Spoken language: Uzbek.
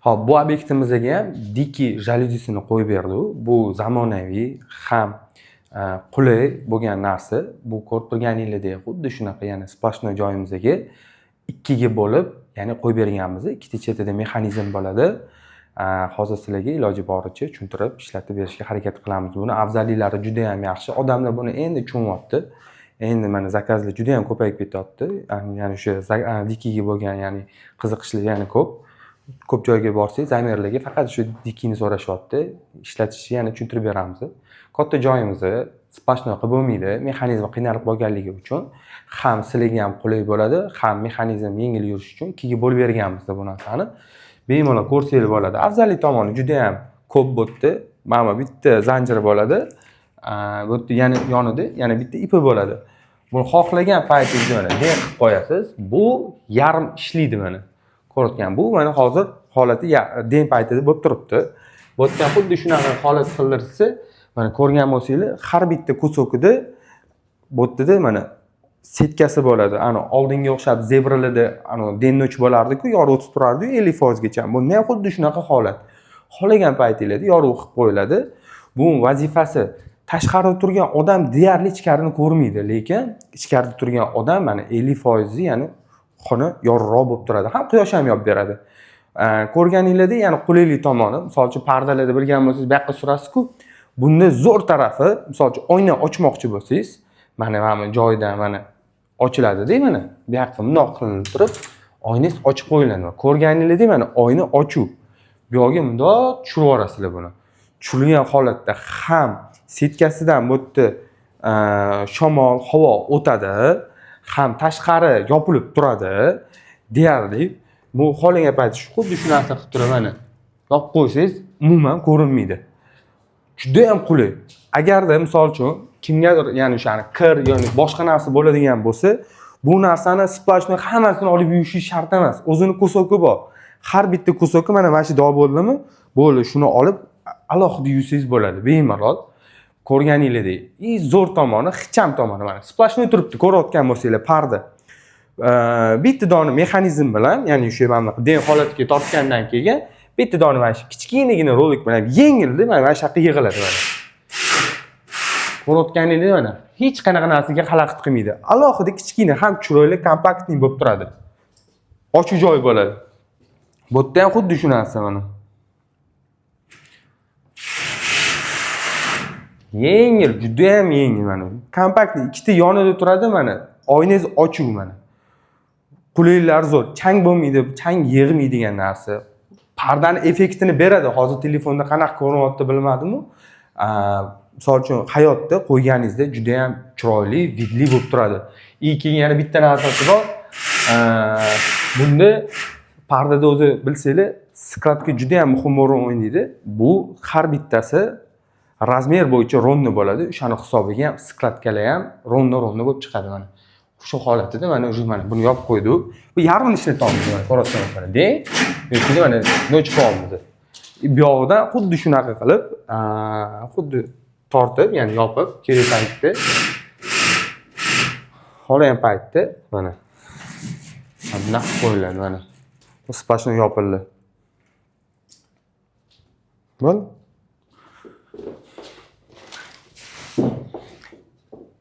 Hop, bu obyektimizga ham diki jaluzisini qo'yib berdik. Bu zamonaviy ham qulay bo'lgan narsa. Bu ko'rib turganingizdek, xuddi shunaqa, ya'ni splashnoy joyimizga ikkiga bo'lib, ya'ni qo'yib berganmiz. Ikkita chetida mexanizm bo'ladi. Hozir sizlarga iloji boricha tushuntirib ishlatib berishga harakat qilamiz. Buni afzalliklari juda ham yaxshi. Odamlar buni endi tushunyapti. Endi mana zakazlar juda ham ko'payib ketyapti. Ya'ni o'sha dikiga bo'lgan, ya'ni qiziqishlar yana ko'p joyga borsangiz, zamirlarga faqat shu dikini so'rashyapti. Ishlatishni yana tushuntirib beramiz. Katta joyimizni splashnoy qilib bo'lmaydi. Mexanizm qiynalib qolganligi uchun ham sizlarga ham qulay bo'ladi, ham mexanizm yengil yurish uchun ikkiga bo'lib berganmiz bu narsani. Bemalol ko'rsangiz bo'ladi. Afzallik tomoni juda ham ko'p bo'tdi. Mana bitta zanjiri bo'ladi. Bu yerda yonida yana bitta ipi bo'ladi. Buni xohlagan paytingizda mana den qilib qo'yasiz. Bu yarim ishlaydi mana. Ko'rayotgan bu mana hozir holati den paytida bo'lib turibdi. Bu yerda xuddi shunaqa holat qildirsa, mana ko'rgan bo'lsangiz, har bitta kusokida bu yerda mana setkasi bo'ladi. Ana oldinga o'xshab zebralarda ana dennoch bo'lardi-ku, yorug' o'tib turardi 50% gacha. Bunda ham xuddi shunaqa holat. Xohlagan paytingizda yorug' qilib qo'yiladi. Bu vazifasi tashqarida turgan odam deyarli ichkarini ko'rmaydi, lekin ichkarida turgan odam mana 50% ya'ni xona yorug'roq bo'lib turadi. Ham quyosh ham yopib beradi. Ko'rganingizda, ya'ni qulaylik tomoni, misol uchun pardalarda bilgan bo'lsangiz, bu yoqqa surasiz-ku. Bunda zo'r tarafi, misol uchun oyna ochmoqchi bo'lsangiz, mana joyidan mana ochiladi-da, mana bu yoqqa bundoq qilinib turib, oynangiz ochib qo'yiladi. Ko'rganingizda mana oyna ochuv. Bu yoqqa bundoq tushirib yuborasizlar buni. Tushirilgan holatda ham setkasidan bu yerda shamol, havo o'tadi, ham tashqari yopilib turadi. Deyarli bu xohlagan payt xuddi shu narsa qilib turib mana yopib qo'ysangiz, umuman ko'rinmaydi. Juda ham qulay. Agarda misol uchun kimgadir, ya'ni o'shani kir yoki boshqa narsa bo'ladigan bo'lsa, bu narsani splashnoy hammasini olib yuvish shart emas. O'zini kusoki bor. Har bitta kusoki mana shu dog' bo'ldimi, bo'ldi, shuni olib alohida yuvsangiz bo'ladi, bemalol. Ko'rganingizdek, zo'r tomoni, xicham tomoni mana splashnoy turibdi, ko'rayotgan bo'lsanglar, parda. Bitta dona mexanizm bilan, ya'ni o'sha mana den holatga tortgandan keyin bitta dona mana shu kichkinagina rolik bilan yengildi, mana shu yoqqa yig'iladi mana. Ko'rayotganingizda mana hech qanaqa narsaga xalaqit qilmaydi. Alohida kichkina, ham chiroyli, kompaktni bo'lib turadi. Ochuv joy bo'ladi. Bu yerda ham xuddi shu narsa mana. Yengil, juda ham yengil mana. Kompaktni ikkita yonida turadi mana. Oynangiz ochuv mana. Qulayliklar zo'r, chang bo'lmaydi, chang yig'maydigan narsa. Pardani effektini beradi. Hozir telefonda qanaqa ko'rinyapti bilmadim-ku. Misol uchun hayotda qo'yganingizda juda ham chiroyli, vidli bo'lib turadi. Keyin yana bitta narsasi bor. Bunda pardada o'zi bilsanglar, skladka juda ham muhim o'rin o'ynaydi. Bu har bittasi razmer bo'yicha ronda bo'ladi. O'shani hisobiga ham skladkalar ham ronda bo'lib chiqadi mana. Shu holatida mana o'sha mana buni yopib qo'ydik. Bu yarmini ishlatamiz mana ko'rasizlar mana. Yo'qida mana noch qoldi. Bu yoqdan xuddi shunaqa qilib, xuddi tortib, ya'ni yopib, kerak paytda xohlagan paytda mana bunaqa qo'yiladi mana. Splashnoy yopildi. Bo'ldi?